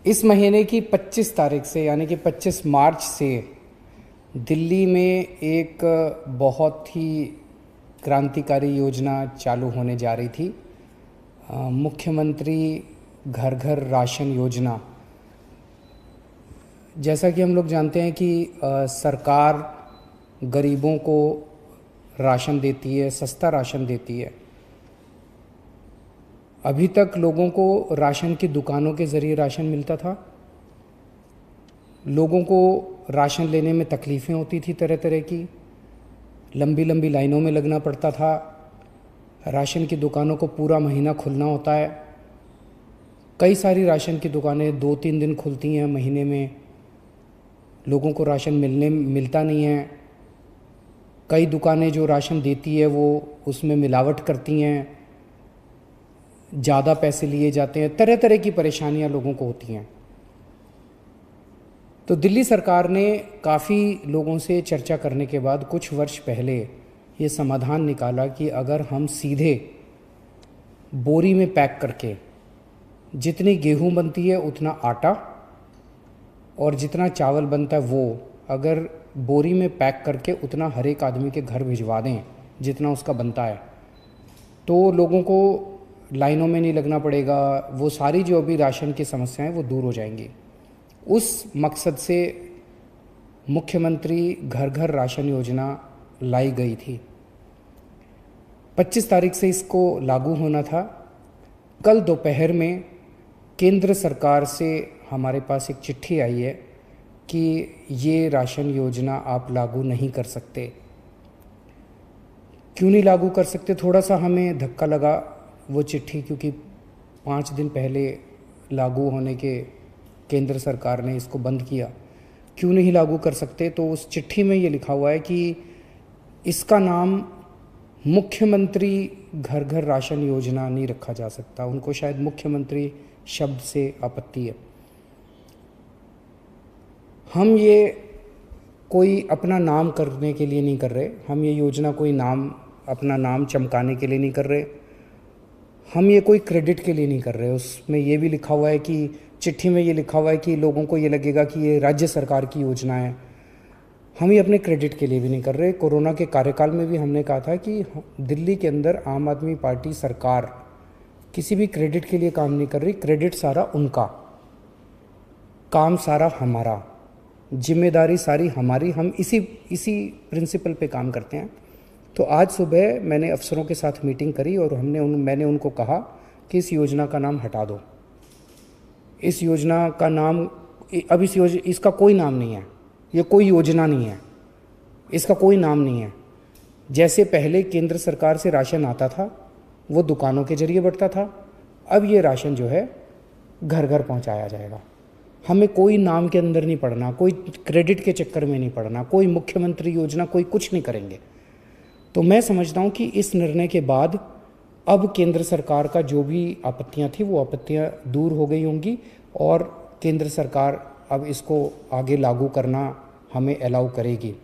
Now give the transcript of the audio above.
इस महीने की 25 तारीख से यानी कि 25 मार्च से दिल्ली में एक बहुत ही क्रांतिकारी योजना चालू होने जा रही थी। मुख्यमंत्री घर घर राशन योजना। जैसा कि हम लोग जानते हैं कि सरकार गरीबों को राशन देती है, सस्ता राशन देती है। अभी तक लोगों को राशन की दुकानों के ज़रिए राशन मिलता था। लोगों को राशन लेने में तकलीफ़ें होती थी, तरह तरह की लंबी लंबी लाइनों में लगना पड़ता था। राशन की दुकानों को पूरा महीना खुलना होता है। कई सारी राशन की दुकानें 2-3 दिन खुलती हैं महीने में। लोगों को राशन मिलता नहीं है। कई दुकानें जो राशन देती है वो उसमें मिलावट करती हैं, ज़्यादा पैसे लिए जाते हैं। तरह तरह की परेशानियां लोगों को होती हैं। तो दिल्ली सरकार ने काफ़ी लोगों से चर्चा करने के बाद कुछ वर्ष पहले ये समाधान निकाला कि अगर हम सीधे बोरी में पैक करके जितनी गेहूं बनती है उतना आटा और जितना चावल बनता है वो अगर बोरी में पैक करके उतना हर एक आदमी के घर भिजवा दें जितना उसका बनता है, तो लोगों को लाइनों में नहीं लगना पड़ेगा। वो सारी जो अभी राशन की समस्याएं वो दूर हो जाएंगी। उस मकसद से मुख्यमंत्री घर घर राशन योजना लाई गई थी। 25 तारीख से इसको लागू होना था। कल दोपहर में केंद्र सरकार से हमारे पास एक चिट्ठी आई है कि ये राशन योजना आप लागू नहीं कर सकते। क्यों नहीं लागू कर सकते? थोड़ा सा हमें धक्का लगा वो चिट्ठी, क्योंकि 5 दिन पहले लागू होने के केंद्र सरकार ने इसको बंद किया। क्यों नहीं लागू कर सकते? तो उस चिट्ठी में ये लिखा हुआ है कि इसका नाम मुख्यमंत्री घर घर राशन योजना नहीं रखा जा सकता। उनको शायद मुख्यमंत्री शब्द से आपत्ति है। हम ये कोई अपना नाम करने के लिए नहीं कर रहे। हम ये योजना कोई अपना नाम चमकाने के लिए नहीं कर रहे। हम ये कोई क्रेडिट के लिए नहीं कर रहे। उसमें ये भी लिखा हुआ है कि चिट्ठी में ये लिखा हुआ है कि लोगों को ये लगेगा कि ये राज्य सरकार की योजना है। हम ये अपने क्रेडिट के लिए भी नहीं कर रहे। कोरोना के कार्यकाल में भी हमने कहा था कि दिल्ली के अंदर आम आदमी पार्टी सरकार किसी भी क्रेडिट के लिए काम नहीं कर रही। क्रेडिट सारा उनका, काम सारा हमारा, जिम्मेदारी सारी हमारी। हम इसी प्रिंसिपल पे काम करते हैं। तो आज सुबह मैंने अफसरों के साथ मीटिंग करी और मैंने उनको कहा कि इस योजना का नाम हटा दो। इस योजना का नाम अब इसका कोई नाम नहीं है। ये कोई योजना नहीं है, इसका कोई नाम नहीं है। जैसे पहले केंद्र सरकार से राशन आता था वो दुकानों के जरिए बढ़ता था, अब ये राशन जो है घर घर पहुंचाया जाएगा। हमें कोई नाम के अंदर नहीं पड़ना, कोई क्रेडिट के चक्कर में नहीं पड़ना, कोई मुख्यमंत्री योजना, कोई कुछ नहीं करेंगे। तो मैं समझता हूँ कि इस निर्णय के बाद अब केंद्र सरकार का जो भी आपत्तियाँ थी वो आपत्तियाँ दूर हो गई होंगी और केंद्र सरकार अब इसको आगे लागू करना हमें अलाउ करेगी।